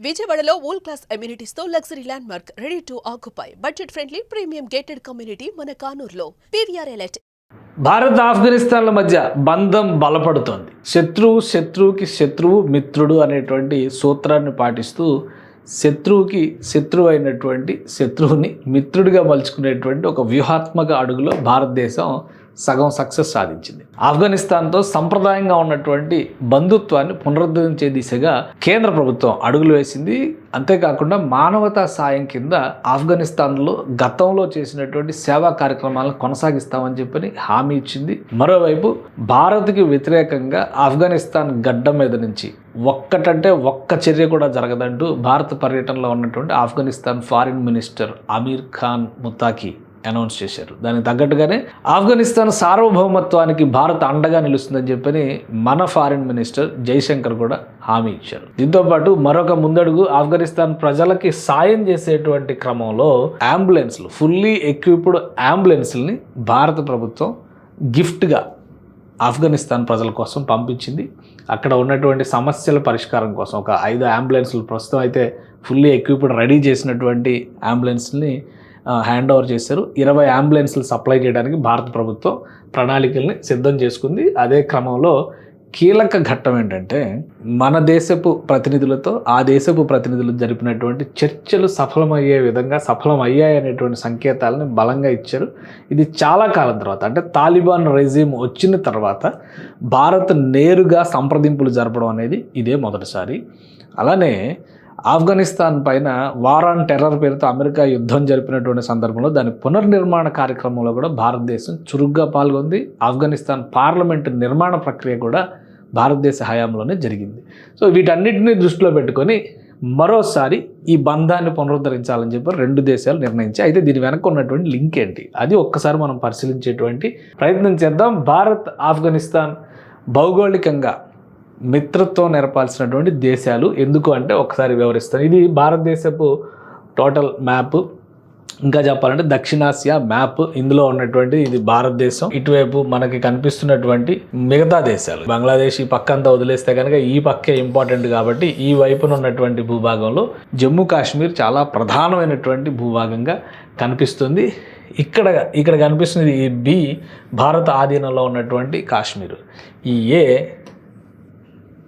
విజయవాడలో world class amenities తో luxury land mark ready to occupy budget friendly premium gated community మన కానూరులో PVR elite. Bharat ఆఫ్ఘనిస్తాన్ల మధ్య బంధం బలపడుతోంది. శత్రువుకి శత్రువు మిత్రుడు అనేటువంటి సూత్రాన్ని పాటిస్తూ శత్రువుకి శత్రువు అయినటువంటి శత్రువుని మిత్రుడిగా మలుచుకునేటువంటి ఒక వ్యూహాత్మక అడుగులో భారతదేశం సగం సక్సెస్ సాధించింది. ఆఫ్ఘనిస్తాన్తో సంప్రదాయంగా ఉన్నటువంటి బంధుత్వాన్ని పునరుద్ధరించే దిశగా కేంద్ర ప్రభుత్వం అడుగులు వేసింది. అంతేకాకుండా మానవతా సాయం కింద ఆఫ్ఘనిస్తాన్లో గతంలో చేసినటువంటి సేవా కార్యక్రమాలను కొనసాగిస్తామని చెప్పని హామీ ఇచ్చింది. మరోవైపు భారత్కి వ్యతిరేకంగా ఆఫ్ఘనిస్తాన్ గడ్డ మీద నుంచి ఒక్క చర్య కూడా జరగదంటూ భారత పర్యటనలో ఉన్నటువంటి Afghanistan foreign minister Amir Khan Muttaqi announce చేశారు. దానికి తగ్గట్టుగానే ఆఫ్ఘనిస్తాన్ సార్వభౌమత్వానికి భారత్ అండగా నిలుస్తుందని చెప్పని మన ఫారిన్ మినిస్టర్ జైశంకర్ కూడా హామీ ఇచ్చారు. దీంతోపాటు మరొక ముందడుగు ఆఫ్ఘనిస్తాన్ ప్రజలకి సాయం చేసేటువంటి క్రమంలో అంబులెన్స్లు, ఫుల్లీ ఎక్విప్డ్ అంబులెన్స్ని భారత ప్రభుత్వం గిఫ్ట్గా ఆఫ్ఘనిస్తాన్ ప్రజల కోసం పంపించింది. అక్కడ ఉన్నటువంటి సమస్యల పరిష్కారం కోసం ఒక 5 అంబులెన్స్లు ప్రస్తుతం అయితే ఫుల్లీ ఎక్విప్డ్ రెడీ చేసినటువంటి అంబులెన్స్ని హ్యాండ్ ఓవర్ చేశారు. 20 అంబులెన్స్లు సప్లై చేయడానికి భారత ప్రభుత్వం ప్రణాళికల్ని సిద్ధం చేసుకుంది. అదే క్రమంలో కీలక ఘట్టం ఏంటంటే మన దేశపు ప్రతినిధులతో ఆ దేశపు ప్రతినిధులు జరిపినటువంటి చర్చలు సఫలమయ్యాయి అనేటువంటి సంకేతాలను బలంగా ఇచ్చారు. ఇది చాలా కాలం తర్వాత, అంటే తాలిబాన్ రెజీమ్ వచ్చిన తర్వాత భారత్ నేరుగా సంప్రదింపులు జరపడం అనేది ఇదే మొదటిసారి. అలానే ఆఫ్ఘనిస్తాన్ పైన వార్ ఆన్ టెర్రర్ పేరుతో అమెరికా యుద్ధం జరిపినటువంటి సందర్భంలో దాని పునర్నిర్మాణ కార్యక్రమంలో కూడా భారతదేశం చురుగ్గా పాల్గొంది. ఆఫ్ఘనిస్తాన్ పార్లమెంటు నిర్మాణ ప్రక్రియ కూడా భారతదేశ హయాంలోనే జరిగింది. సో వీటన్నిటిని దృష్టిలో పెట్టుకొని మరోసారి ఈ బంధాన్ని పునరుద్ధరించాలని చెప్పి 2 దేశాలు నిర్ణయించాయి. అయితే దీని వెనక ఉన్నటువంటి లింక్ ఏంటి, అది ఒక్కసారి మనం పరిశీలించేటువంటి ప్రయత్నం చేద్దాం. భారత్ ఆఫ్ఘనిస్తాన్ భౌగోళికంగా మిత్రత్వం నెరపాల్సినటువంటి దేశాలు ఎందుకు అంటే ఒకసారి వివరిస్తాను. ఇది భారతదేశపు టోటల్ మ్యాప్, ఇంకా చెప్పాలంటే దక్షిణాసియా మ్యాప్. ఇందులో ఉన్నటువంటి ఇది భారతదేశం, ఇటువైపు మనకి కనిపిస్తున్నటువంటి మిగతా దేశాలు. బంగ్లాదేశ్ ఈ పక్క అంతా వదిలేస్తే కనుక ఈ పక్కే ఇంపార్టెంట్ కాబట్టి ఈ వైపున ఉన్నటువంటి భూభాగంలో జమ్మూ కాశ్మీర్ చాలా ప్రధానమైనటువంటి భూభాగంగా కనిపిస్తుంది. ఇక్కడ కనిపిస్తుంది ఈ బి భారత ఆధీనంలో ఉన్నటువంటి కాశ్మీర్, ఈ ఏ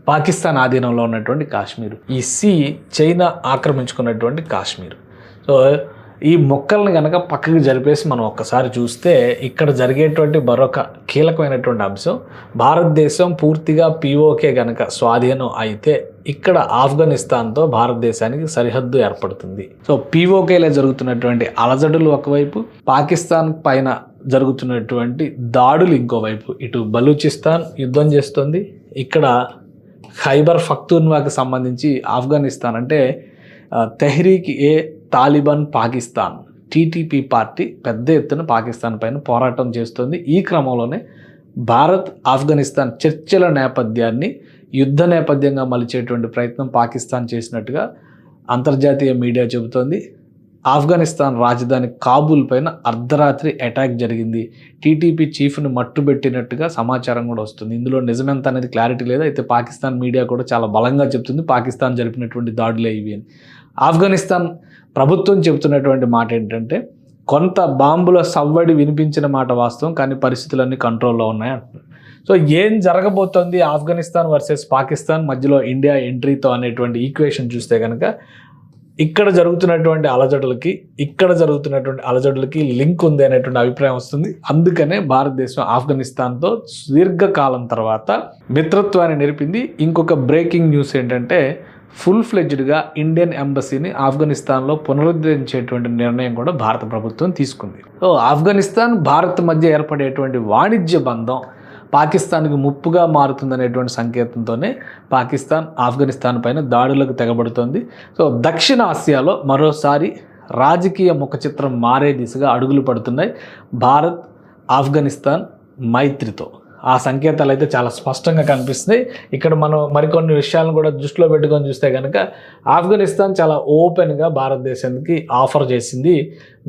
పాకిస్తాన్ ఆధీనంలో ఉన్నటువంటి కాశ్మీర్, ఈ సి చైనా ఆక్రమించుకున్నటువంటి కాశ్మీర్. సో ఈ మొక్కల్ని కనుక పక్కకి జరిపేసి మనం ఒక్కసారి చూస్తే ఇక్కడ జరిగేటువంటి మరొక కీలకమైనటువంటి అంశం, భారతదేశం పూర్తిగా పీఓకే కనుక స్వాధీనం అయితే ఇక్కడ ఆఫ్ఘనిస్తాన్తో భారతదేశానికి సరిహద్దు ఏర్పడుతుంది. సో పీఓకేలో జరుగుతున్నటువంటి అలజడులు ఒకవైపు, పాకిస్తాన్ పైన జరుగుతున్నటువంటి దాడులు ఇంకోవైపు. ఇటు బలూచిస్తాన్ యుద్ధం చేస్తుంది, ఇక్కడ ఖైబర్ పఖ్తూన్వాకి సంబంధించి ఆఫ్ఘనిస్తాన్ అంటే తెహ్రీక్ ఏ తాలిబాన్ పాకిస్తాన్ టీటీపీ పార్టీ పెద్ద ఎత్తున పాకిస్తాన్ పైన పోరాటం చేస్తుంది. ఈ క్రమంలోనే భారత్ ఆఫ్ఘనిస్తాన్ చర్చల నేపథ్యాన్ని యుద్ధ నేపథ్యంగా మలిచేటువంటి ప్రయత్నం పాకిస్తాన్ చేసినట్టుగా అంతర్జాతీయ మీడియా చెబుతోంది. ఆఫ్ఘనిస్తాన్ రాజధాని కాబూల్ పైన అర్ధరాత్రి అటాక్ జరిగింది, టీటీపీ చీఫ్ని మట్టుబెట్టినట్టుగా సమాచారం కూడా వస్తుంది. ఇందులో నిజమెంత అనేది క్లారిటీ లేదు. అయితే పాకిస్తాన్ మీడియా కూడా చాలా బలంగా చెప్తుంది పాకిస్తాన్ జరిపినటువంటి దాడులే ఇవి అని. ఆఫ్ఘనిస్తాన్ ప్రభుత్వం చెబుతున్నటువంటి మాట ఏంటంటే కొంత బాంబుల సవ్వడి వినిపించిన మాట వాస్తవం, కానీ పరిస్థితులన్నీ కంట్రోల్లో ఉన్నాయి అంటున్నారు. సో ఏం జరగబోతోంది ఆఫ్ఘనిస్తాన్ వర్సెస్ పాకిస్తాన్ మధ్యలో ఇండియా ఎంట్రీతో అనేటువంటి ఈక్వేషన్ చూస్తే కనుక ఇక్కడ జరుగుతున్నటువంటి అలజడులకి లింక్ ఉంది అనేటువంటి అభిప్రాయం వస్తుంది. అందుకనే భారతదేశం ఆఫ్ఘనిస్తాన్తో సుదీర్ఘకాలం తర్వాత మిత్రత్వాన్ని నిలిపింది. ఇంకొక బ్రేకింగ్ న్యూస్ ఏంటంటే ఫుల్ ఫ్లెడ్జ్డ్గా ఇండియన్ ఎంబసీని ఆఫ్ఘనిస్తాన్లో పునరుద్ధరించేటువంటి నిర్ణయం కూడా భారత ప్రభుత్వం తీసుకుంది. సో ఆఫ్ఘనిస్తాన్ భారత్ మధ్య ఏర్పడేటువంటి వాణిజ్య బంధం పాకిస్తాన్కి ముప్పుగా మారుతుందనేటువంటి సంకేతంతోనే పాకిస్తాన్ ఆఫ్ఘనిస్తాన్ పైన దాడులకు తెగబడుతోంది. సో దక్షిణ ఆసియాలో మరోసారి రాజకీయ ముఖ చిత్రం మారే దిశగా అడుగులు పడుతున్నాయి భారత్ ఆఫ్ఘనిస్తాన్ మైత్రితో. ఆ సంకేతాలు అయితే చాలా స్పష్టంగా కనిపిస్తున్నాయి. ఇక్కడ మనం మరికొన్ని విషయాలను కూడా దృష్టిలో పెట్టుకొని చూస్తే కనుక ఆఫ్ఘనిస్తాన్ చాలా ఓపెన్గా భారతదేశానికి ఆఫర్ చేసింది.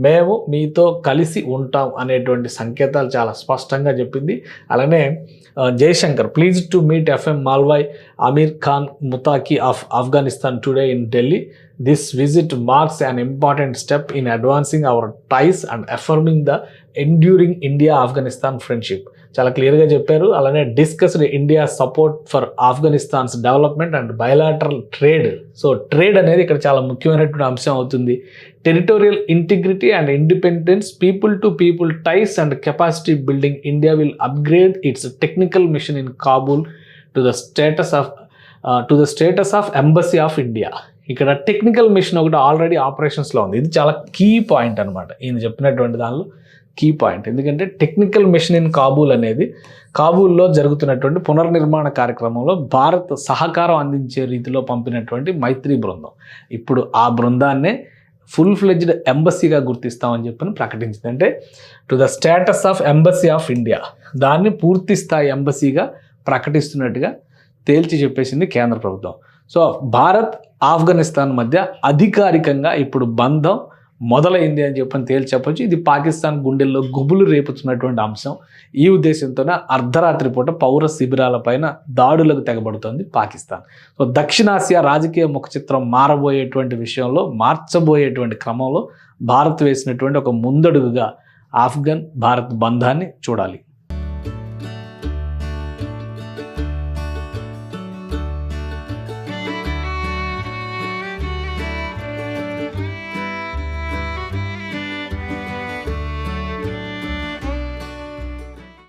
మేము మీతో కలిసి ఉంటాం అనేటువంటి సంకేతాలు చాలా స్పష్టంగా చెప్పింది. అలానే Jaishankar pleased to meet FM Mawlawi Amir Khan Muttaqi of Afghanistan today in Delhi. This visit marks an important step in advancing our ties and affirming the enduring India-Afghanistan friendship. చాలా క్లియర్గా చెప్పారు. అలానే discussed India support for Afghanistan's development and bilateral trade. So trade అనేది ఇక్కడ చాలా ముఖ్యమైనటువంటి అంశం అవుతుంది. Territorial integrity and independence, people to people ties and capacity building. India will upgrade its technical mission in Kabul to the status of embassy of India. ఇక్కడ technical mission ఒకటి already ఆపరేషన్స్లో ఉంది. ఇది చాలా కీ పాయింట్ అనమాట, ఈయన చెప్పినటువంటి దానిలో కీ పాయింట్. ఎందుకంటే టెక్నికల్ మిషన్ ఇన్ కాబూల్ అనేది కాబూల్లో జరుగుతున్నటువంటి పునర్నిర్మాణ కార్యక్రమంలో భారత్ సహకారం అందించే రీతిలో పంపినటువంటి మైత్రి బృందం. ఇప్పుడు ఆ బృందాన్నే ఫుల్ ఫ్లెడ్జ్డ్ ఎంబసీగా గుర్తిస్తామని చెప్పని ప్రకటించింది. అంటే to the status of embassy of India, దాన్ని పూర్తి స్థాయి ఎంబసీగా ప్రకటిస్తున్నట్టుగా తేల్చి చెప్పేసింది కేంద్ర ప్రభుత్వం. సో భారత్ ఆఫ్ఘనిస్తాన్ మధ్య అధికారికంగా ఇప్పుడు బంధం మొదలైంది అని చెప్పని తేల్చి చెప్పొచ్చు. ఇది పాకిస్తాన్ గుండెల్లో గుబులు రేపుతున్నటువంటి అంశం. ఈ ఉద్దేశంతోనే అర్ధరాత్రి పూట పౌర శిబిరాలపైన దాడులకు తెగబడుతోంది పాకిస్తాన్. సో దక్షిణాసియా రాజకీయ ముఖ చిత్రం మార్చబోయేటువంటి క్రమంలో భారత్ వేసినటువంటి ఒక ముందడుగుగా ఆఫ్ఘన్ భారత్ బంధాన్ని చూడాలి.